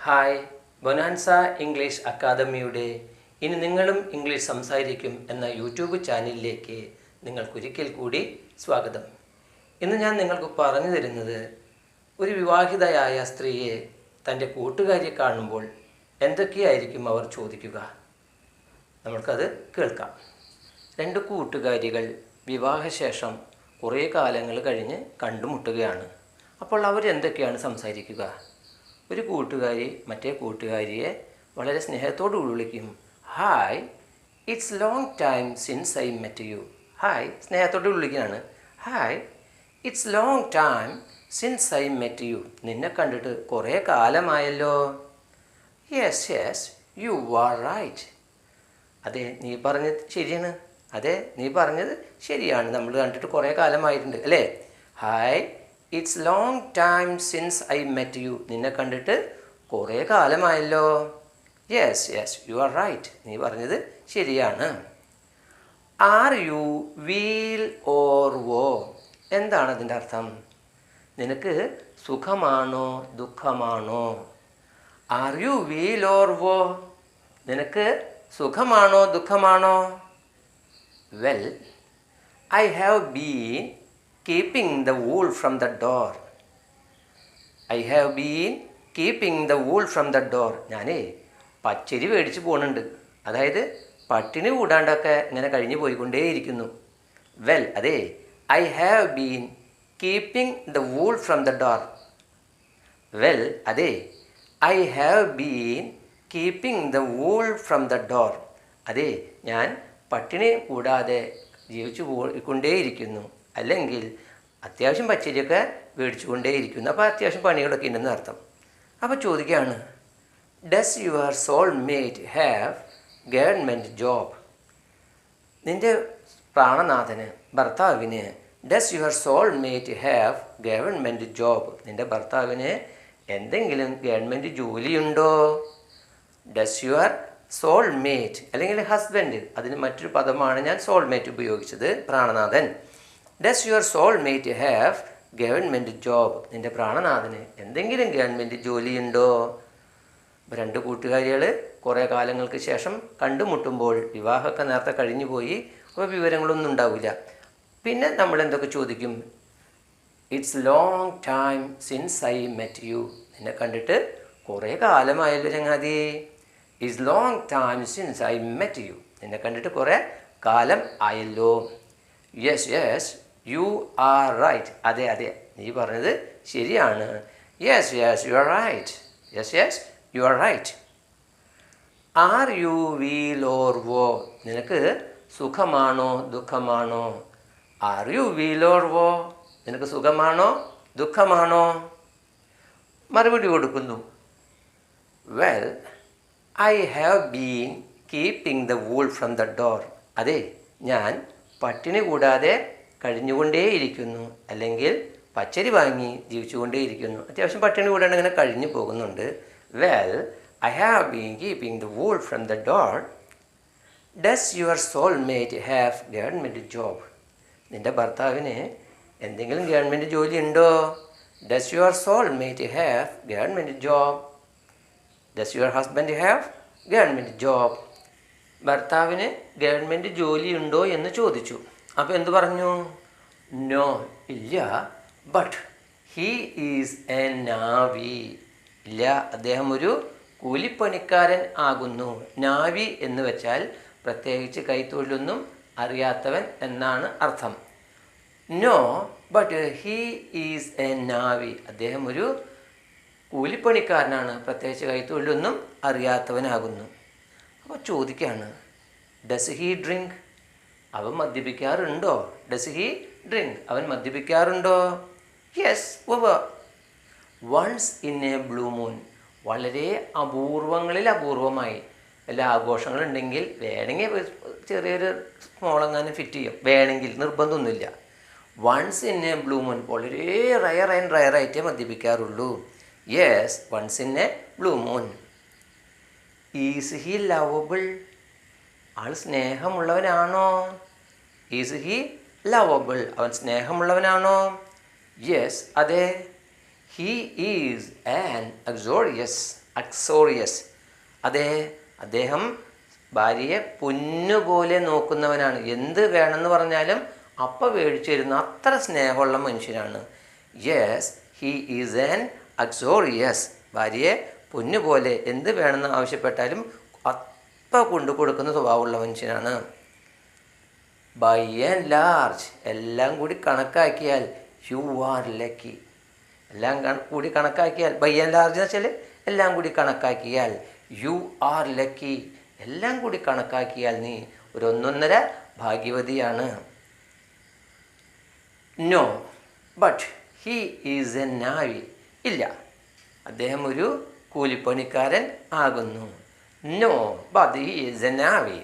Hi, bonanza English അക്കാദമിയുടെ ഇനി നിങ്ങളും ഇംഗ്ലീഷ് സംസാരിക്കും എന്ന യൂട്യൂബ് ചാനലിലേക്ക് നിങ്ങൾക്കൊരിക്കൽ കൂടി സ്വാഗതം. ഇന്ന് ഞാൻ നിങ്ങൾക്ക് പറഞ്ഞു തരുന്നത് ഒരു വിവാഹിതയായ സ്ത്രീയെ തൻ്റെ കൂട്ടുകാരിയെ കാണുമ്പോൾ എന്തൊക്കെയായിരിക്കും അവർ ചോദിക്കുക. നമ്മൾക്കത് കേൾക്കാം. രണ്ട് കൂട്ടുകാരികൾ വിവാഹശേഷം കുറേ കാലങ്ങൾ കഴിഞ്ഞ് കണ്ടുമുട്ടുകയാണ്. അപ്പോൾ അവരെന്തൊക്കെയാണ് സംസാരിക്കുക? ഒരു കൂട്ടുകാരി മറ്റേ കൂട്ടുകാരിയെ വളരെ സ്നേഹത്തോട് വിളിക്കും. Hi, it's long time since I met you. Hi, സ്നേഹത്തോട് വിളിക്കുകയാണ്. Hi, it's long time since I met you. നിന്നെ കണ്ടിട്ട് കുറേ കാലമായല്ലോ. Yes yes, you are right. അതെ, നീ പറഞ്ഞത് ശരിയാണ്. അതെ, നീ പറഞ്ഞത് ശരിയാണ്. നമ്മൾ കണ്ടിട്ട് കുറേ കാലമായിട്ടുണ്ട് അല്ലേ. Hi, it's long time since I met you. നിന്നെ കണ്ടിട്ട് കുറേ കാലമായല്ലോ. Yes yes, you are right. നീ പറഞ്ഞത് ശരിയാണ്. ആർ യു വീൽ ഓർ വോ? എന്താണ് അതിൻ്റെ അർത്ഥം? നിനക്ക് സുഖമാണോ ദുഃഖമാണോ? Are you wheel or woe? നിനക്ക് സുഖമാണോ ദുഃഖമാണോ? Well, I have been keeping the wool from the door. I have been keeping the wool from the door. ഞാനേ പച്ചരി മേടിച്ച് പോകുന്നുണ്ട്. അതായത് പട്ടിണി കൂടാണ്ടൊക്കെ ഇങ്ങനെ കഴിഞ്ഞു പോയിക്കൊണ്ടേയിരിക്കുന്നു. വെൽ, അതെ, I have been keeping the wool from the door. Well, അതെ, I have been keeping the wool from the door. അതെ, ഞാൻ പട്ടിണി കൂടാതെ ജീവിച്ചു പോയിക്കൊണ്ടേയിരിക്കുന്നു. അല്ലെങ്കിൽ അത്യാവശ്യം പച്ചരിയൊക്കെ മേടിച്ചുകൊണ്ടേയിരിക്കുന്നു. അപ്പോൾ അത്യാവശ്യം പണികളൊക്കെ ഉണ്ടെന്ന് അർത്ഥം. അപ്പോൾ ചോദിക്കുകയാണ്, does your soul mate have government job? നിൻ്റെ പ്രാണനാഥന് ഭർത്താവിന് does your soul mate have government job? നിൻ്റെ ഭർത്താവിന് എന്തെങ്കിലും ഗവൺമെൻറ് ജോലിയുണ്ടോ? ഡസ് യുവർ സോൾ മേറ്റ് അല്ലെങ്കിൽ ഹസ്ബൻഡ്, അതിന് മറ്റൊരു പദമാണ് ഞാൻ സോൾമേറ്റ് ഉപയോഗിച്ചത്, പ്രാണനാഥൻ. Does your soul mate have government job? നിൻ്റെ പ്രാണനാഥന് എന്തെങ്കിലും ഗവൺമെൻറ് ജോലിയുണ്ടോ? രണ്ട് കൂട്ടുകാരികൾ കുറേ കാലങ്ങൾക്ക് ശേഷം കണ്ടുമുട്ടുമ്പോൾ വിവാഹമൊക്കെ നേരത്തെ കഴിഞ്ഞു പോയി, അപ്പോൾ വിവരങ്ങളൊന്നും ഉണ്ടാവില്ല. പിന്നെ നമ്മൾ എന്തൊക്കെ ചോദിക്കും? It's long time since I met you. നിന്നെ കണ്ടിട്ട് കുറേ കാലമായല്ലോ ചങ്ങാതി. It's long time since I met you. നിന്നെ കണ്ടിട്ട് കുറേ കാലം ആയല്ലോ. Yes yes, you are right. അതെ അതെ, നീ പറഞ്ഞത് ശരിയാണ്. Yes yes, you are right. Yes yes, you are right. Are you wheel or woe? നിനക്ക് സുഖമാണോ ദുഃഖമാണോ? Are you wheel or woe? നിനക്ക് സുഖമാണോ ദുഃഖമാണോ? മറുപടി കൊടുക്കുന്നു. Well, I have been keeping the wool from the door. അതെ, ഞാൻ പട്ടിണി കൂടാതെ കഴിഞ്ഞുകൊണ്ടേയിരിക്കുന്നു, അല്ലെങ്കിൽ പച്ചരി വാങ്ങി ജീവിച്ചുകൊണ്ടേയിരിക്കുന്നു. അത്യാവശ്യം പട്ടിണി കൂടാണ്ട് ഇങ്ങനെ കഴിഞ്ഞു പോകുന്നുണ്ട്. Well, I have been keeping the wool from the door. Does your soul mate have government job? നിൻ്റെ ഭർത്താവിന് എന്തെങ്കിലും ഗവൺമെൻറ് ജോലി ഉണ്ടോ? Does your soul mate have government job? Does your husband have government job? ഭർത്താവിന് government ജോലി ഉണ്ടോ എന്ന് ചോദിച്ചു. അപ്പോൾ എന്തു പറഞ്ഞു? നോ, ഇല്ല. But he is a navvy. ഇല്ല, അദ്ദേഹം ഒരു കൂലിപ്പണിക്കാരൻ ആകുന്നു. നാവി എന്ന് വെച്ചാൽ പ്രത്യേകിച്ച് കൈത്തൊഴിലൊന്നും അറിയാത്തവൻ എന്നാണ് അർത്ഥം. No, but he is a navvy. അദ്ദേഹം ഒരു കൂലിപ്പണിക്കാരനാണ്, പ്രത്യേകിച്ച് കൈത്തൊഴിലൊന്നും അറിയാത്തവനാകുന്നു. അപ്പോൾ ചോദിക്കുകയാണ്, ഡസ് ഹീ ഡ്രിങ്ക്? അവൻ മദ്യപിക്കാറുണ്ടോ? Does he drink? അവൻ മദ്യപിക്കാറുണ്ടോ? യെസ്, ഉവ്വ്. Once in a blue moon. വളരെ അപൂർവങ്ങളിൽ അപൂർവമായി എല്ലാ ആഘോഷങ്ങളുണ്ടെങ്കിൽ വേണമെങ്കിൽ ചെറിയൊരു സ്മോളെങ്ങാനും ഫിറ്റ് ചെയ്യും, വേണമെങ്കിൽ, നിർബന്ധമൊന്നുമില്ല. Once in a blue moon, വളരെ റയർ ആൻഡ് റയറായിട്ടേ മദ്യപിക്കാറുള്ളൂ. Yes, once in a blue moon. Is he lovable? ആൾ സ്നേഹമുള്ളവനാണോ? Is he lovable? അവൻ സ്നേഹമുള്ളവനാണോ? യെസ്, അതെ. He is an uxorious. Uxorious. അദ്ദേഹം ഭാര്യയെ പൊന്നുപോലെ നോക്കുന്നവനാണ്. എന്ത് വേണമെന്ന് പറഞ്ഞാലും അപ്പം മേടിച്ചു തരുന്ന അത്ര സ്നേഹമുള്ള മനുഷ്യനാണ്. Yes, he is an uxorious. ഭാര്യയെ പൊന്നുപോലെ എന്ത് വേണമെന്ന് ആവശ്യപ്പെട്ടാലും അപ്പം കൊണ്ടു കൊടുക്കുന്ന സ്വഭാവമുള്ള മനുഷ്യനാണ്. ബൈ ആൻഡ് ലാർജ്, എല്ലാം കൂടി കണക്കാക്കിയാൽ യു ആർ ലക്കി. എല്ലാം കൂടി കണക്കാക്കിയാൽ, ബൈ ആൻഡ് ലാർജ് എന്ന് വെച്ചാൽ എല്ലാം കൂടി കണക്കാക്കിയാൽ യു ആർ ലക്കി. എല്ലാം കൂടി കണക്കാക്കിയാൽ നീ ഒരു ഒന്നൊന്നര ഭാഗ്യവതിയാണ്. No but he is a navvy. ഇല്ല, അദ്ദേഹം ഒരു കൂലിപ്പണിക്കാരൻ ആകുന്നു. No but he is a navvy.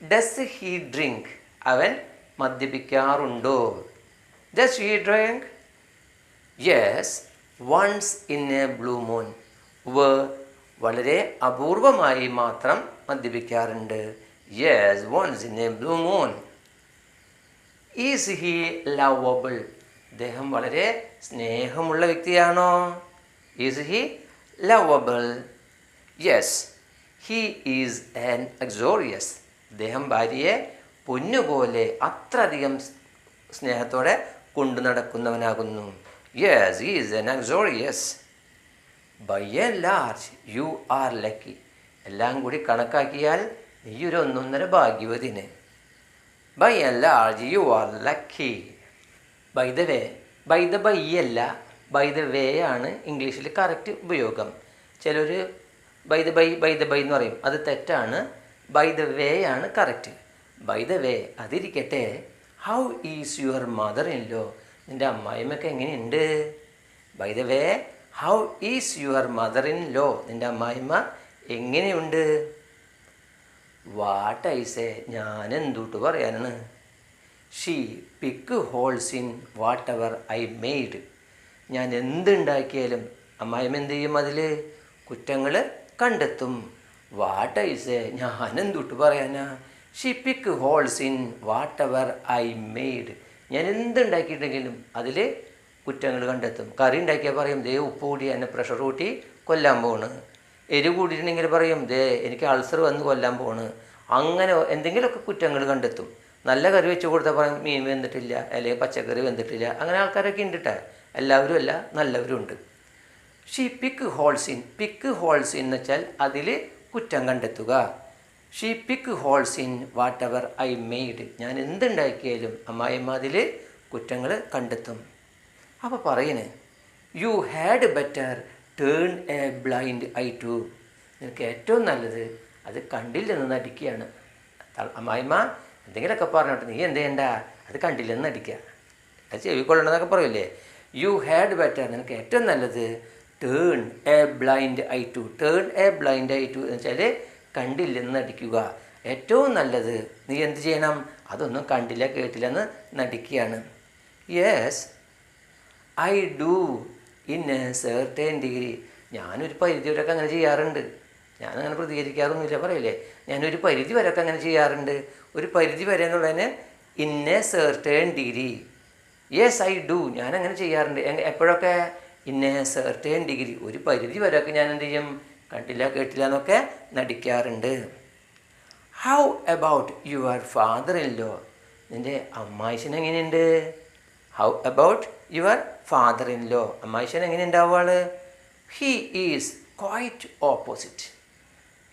Does he drink, അവൻ മദ്യപിക്കാറുണ്ടോ? Does he drink? Yes, once in a blue moon. വളരെ അപൂർവമായി മാത്രം മദ്യപിക്കാറുണ്ട്. Yes, once in a blue moon. Is he lovable, അദ്ദേഹം വളരെ സ്നേഹമുള്ള വ്യക്തിയാണോ? Is he lovable? Yes, he is an uxorious, അദ്ദേഹം ഭാര്യയെ പൊന്നുപോലെ അത്രയധികം സ്നേഹത്തോടെ കൊണ്ടു നടക്കുന്നവനാകുന്നു. Yes, he is an uxorious. By and large you are lucky. എല്ലാം കൂടി കണക്കാക്കിയാൽ നീ ഒരു ഒന്നൊന്നര ഭാഗ്യവതിന്. By and large you are lucky. By the way, by the by അല്ല, ബൈ ദ വേ ആണ് ഇംഗ്ലീഷിൽ കറക്റ്റ് ഉപയോഗം. ചിലർ ബൈ ദ ബൈ എന്ന് പറയും, അത് തെറ്റാണ്. ബൈ ദ വേ ആണ് കറക്റ്റ്. ബൈ ദ വേ അതിരിക്കട്ടെ, how is your mother in law, നിൻ്റെ അമ്മായിമ്മയൊക്കെ എങ്ങനെയുണ്ട്? By the way, how is your mother in law, നിൻ്റെ അമ്മായിമ്മ എങ്ങനെയുണ്ട്? വാട്ട് ഐ സേ, ഞാൻ എന്തുട്ട് പറയാനാണ്? She pick holes in whatever I made, ഞാൻ എന്തുണ്ടാക്കിയാലും അമ്മായിമ്മ എന്ത് ചെയ്യും? അതിൽ കുറ്റങ്ങൾ കണ്ടെത്തും. വാട്ട് ഐ സേ, ഞാൻ എന്തുട്ട് പറയാനാ? She pick holes in whatever I made, ഞാൻ എന്തുണ്ടാക്കിയിട്ടുണ്ടെങ്കിലും അതിൽ കുറ്റങ്ങൾ കണ്ടെത്തും. കറി ഉണ്ടാക്കിയാൽ പറയും, ദേ ഉപ്പ് കൂടി എന്നെ പ്രഷർ കൂട്ടി കൊല്ലാൻ പോണ്. എരിവ് കൂടിയിട്ടുണ്ടെങ്കിൽ പറയും, ദേ എനിക്ക് അൾസർ വന്ന് കൊല്ലാൻ പോണ്. അങ്ങനെ എന്തെങ്കിലുമൊക്കെ കുറ്റങ്ങൾ കണ്ടെത്തും. നല്ല കറി വെച്ച് കൊടുത്താൽ പറയും, മീൻ വെന്തിട്ടില്ല, അല്ലെങ്കിൽ പച്ചക്കറി വെന്തിട്ടില്ല. അങ്ങനെ ആൾക്കാരൊക്കെ ഉണ്ട് കേട്ടോ, എല്ലാവരും അല്ല, നല്ലവരും ഉണ്ട്. She pick holes in, pick holes in എന്ന് വെച്ചാൽ അതിൽ കുറ്റം കണ്ടെത്തുക. She pick holes in whatever I made, ഞാൻ എന്തുണ്ടാക്കിയാലും അമ്മായിമ്മ അതിൽ കുറ്റങ്ങൾ കണ്ടെത്തും. അപ്പോൾ പറയുന്നേ, you had better turn a blind eye to, നിനക്ക് ഏറ്റവും നല്ലത് അത് കണ്ടില്ലെന്ന് നടിക്കുകയാണ്. അമ്മായിമ്മ എന്തെങ്കിലുമൊക്കെ പറഞ്ഞോട്ടെ, നീ എന്ത് ചെയ്യണ്ട, അത് കണ്ടില്ലെന്ന് നടിക്കുക, അത് ചെവിക്കൊള്ളണമെന്നൊക്കെ പറയില്ലേ. യു ഹാഡ് ബെറ്റർ, നിനക്ക് ഏറ്റവും നല്ലത് turn a blind eye to. Turn a blind eye to എന്ന് വെച്ചാൽ കണ്ടില്ലെന്ന് നടിക്കുക. ഏറ്റവും നല്ലത് നീ എന്ത് ചെയ്യണം, അതൊന്നും കണ്ടില്ല കേട്ടില്ലെന്ന് നടിക്കുകയാണ്. Yes I do in a certain degree, ഞാനൊരു പരിധി വരെയൊക്കെ അങ്ങനെ ചെയ്യാറുണ്ട്. ഞാനങ്ങനെ പ്രതികരിക്കാറൊന്നുമില്ല, പറയില്ലേ, ഞാനൊരു പരിധി വരെയൊക്കെ അങ്ങനെ ചെയ്യാറുണ്ട്. ഒരു പരിധി വരെ എന്നുള്ളതിന് in a certain degree. Yes I do, ഞാനങ്ങനെ ചെയ്യാറുണ്ട്. എപ്പോഴൊക്കെ? ഇൻ എ സെർട്ടൈൻ ഡിഗ്രി, ഒരു പരിധി വരെയൊക്കെ ഞാൻ എന്ത് ചെയ്യും, കണ്ടില്ല കേട്ടില്ല എന്നൊക്കെ നടിക്കാറുണ്ട്. How about your father in law, നിൻ്റെ അമ്മായിശൻ എങ്ങനെയുണ്ട്? How about your father in law, അമ്മായിശൻ എങ്ങനെ ഉണ്ടാവുക? He is quite opposite.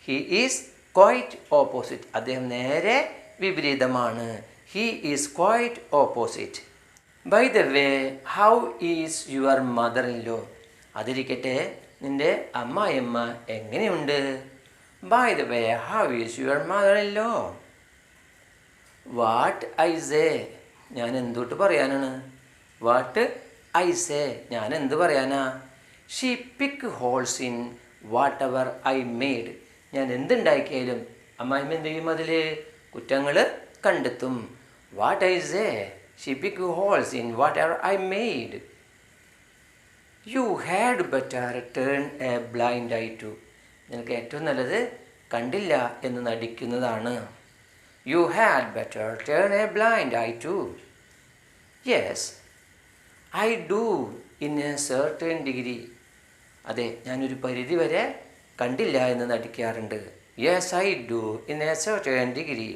He is quite opposite, അദ്ദേഹം നേരെ വിപരീതമാണ്. He is quite opposite. By the way, how is your mother in law, അതിരിക്കട്ടെ നിൻ്റെ അമ്മായിയമ്മ എങ്ങനെയുണ്ട്? By the way, how is your mother in law. What I say, ഞാൻ എന്തുട്ട് പറയാനാണ്? വാട്ട് ഐ സേ, ഞാൻ എന്ത് പറയാനാ? She pick holes in whatever I made, ഞാൻ എന്തുണ്ടാക്കിയാലും അമ്മായിമ്മ എന്ത് ചെയ്യും, അതിൽ കുറ്റങ്ങൾ കണ്ടെത്തും. What I say, she pick holes in whatever I made. You had better turn a blind eye to, നിനക്ക് ഏറ്റവും നല്ലത് കണ്ടില്ല എന്ന് നടിക്കുന്നതാണ്. You had better turn a blind eye to. Yes I do in a certain degree, അതെ, ഞാനൊരു പരിധി വരെ കണ്ടില്ല എന്ന് നടിക്കാറുണ്ട്. Yes I do in A certain degree.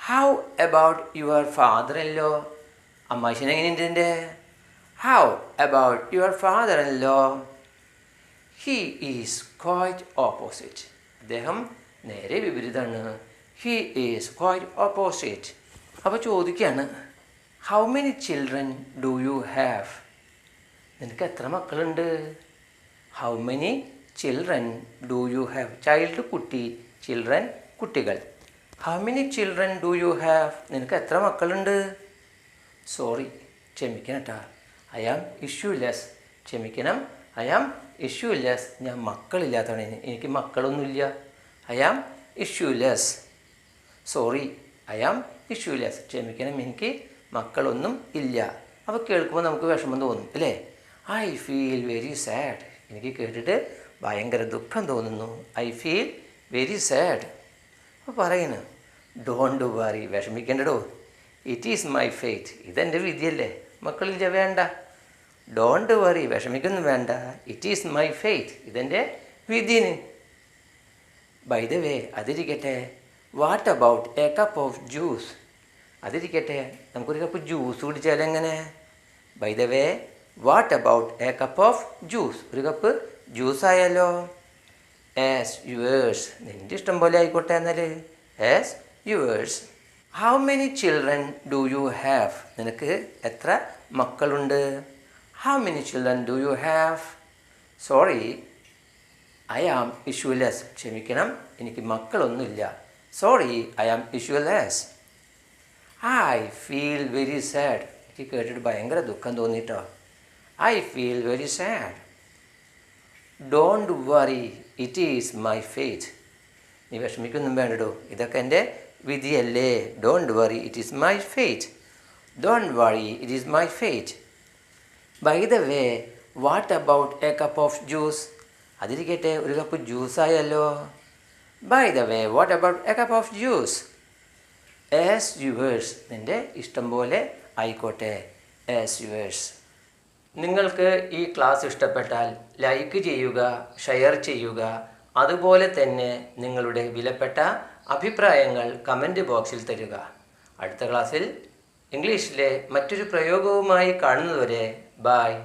How about your father in law? അമ്മാശൻ എങ്ങനെയുണ്ട്? How about your father in law? He is quite opposite. അദ്ദേഹം നേരെ വിപരീതമാണ്. He is quite opposite. അപ്പോൾ ചോദിക്കുകയാണ്, how many children do you have? നിനക്ക് എത്ര മക്കളുണ്ട്? How many children do you have? Child കുട്ടി, ചിൽഡ്രൻ കുട്ടികൾ. How many children do you have? നിനക്ക് എത്ര മക്കളുണ്ട്? സോറി, ക്ഷമിക്കണം കേട്ടോ, ഐ ആം ഇഷ്യൂലെസ്. ക്ഷമിക്കണം, ഐ ആം ഇഷ്യൂലെസ്. ഞാൻ മക്കളില്ലാത്തതാണ്, എനിക്ക് മക്കളൊന്നുമില്ല. I am issueless. Sorry, I am issueless. ക്ഷമിക്കണം, എനിക്ക് മക്കളൊന്നും ഇല്ല. അപ്പോൾ കേൾക്കുമ്പോൾ നമുക്ക് വിഷമം തോന്നും അല്ലേ? I feel very sad. എനിക്ക് കേട്ടിട്ട് ഭയങ്കര ദുഃഖം തോന്നുന്നു. I feel very sad. അപ്പോൾ പറയുന്നു, ഡോണ്ട് വറി, വിഷമിക്കേണ്ടടോ. It is my fate. ഇതെൻ്റെ വിധിയല്ലേ. മക്കളില്ല, വേണ്ട. ഡോണ്ട് വറി, വിഷമിക്കൊന്നും വേണ്ട. ഇറ്റ് ഈസ് മൈ ഫെയ്റ്റ്, ഇതെൻ്റെ വിധിന്. ബൈ ദ വേ, അതിരിക്കട്ടെ, what about a cup of juice? അതിരിക്കട്ടെ, നമുക്കൊരു കപ്പ് ജ്യൂസ് കുടിച്ചാൽ എങ്ങനെ? By the way, what about a cup of juice? ഒരു കപ്പ് ജ്യൂസ് ആയാലോ? As yours. നിൻ്റെ ഇഷ്ടം പോലെ ആയിക്കോട്ടെ എന്നാൽ. As yours. How many children do you have? നിനക്ക് എത്ര മക്കളുണ്ട്? How many children do you have? Sorry, I am issueless. ക്ഷമിക്കണം, എനിക്ക് മക്കളൊന്നുമില്ല. Sorry, I am issueless. I feel very sad. എനിക്ക് കേട്ടിട്ട് ഭയങ്കര ദുഃഖം തോന്നിട്ടോ. I feel very sad. Don't worry, it is my fate. നീ വിഷമിക്കൊന്നും വേണ്ടടോ, ഇതൊക്കെ എൻ്റെ വിധിയല്ലേ. Don't worry, it is my fate. Don't worry, it is my fate. By the way, what about a cup of juice? അതിരിക്കട്ടെ, ഒരു cup juice ആയല്ലോ. By the way, what about a cup of juice? As yours. നിൻ്റെ ഇഷ്ടം പോലെ ആയിക്കോട്ടെ. As yours. നിങ്ങൾക്ക് ഈ class ഇഷ്ടപ്പെട്ടാൽ ലൈക്ക് ചെയ്യുക, ഷെയർ ചെയ്യുക. അതുപോലെ തന്നെ നിങ്ങളുടെ വിലപ്പെട്ട അഭിപ്രായങ്ങൾ കമൻറ്റ് ബോക്സിൽ തരിക. അടുത്ത ക്ലാസ്സിൽ ഇംഗ്ലീഷിലെ മറ്റൊരു പ്രയോഗവുമായി കാണുന്നതുവരെ ബായ്.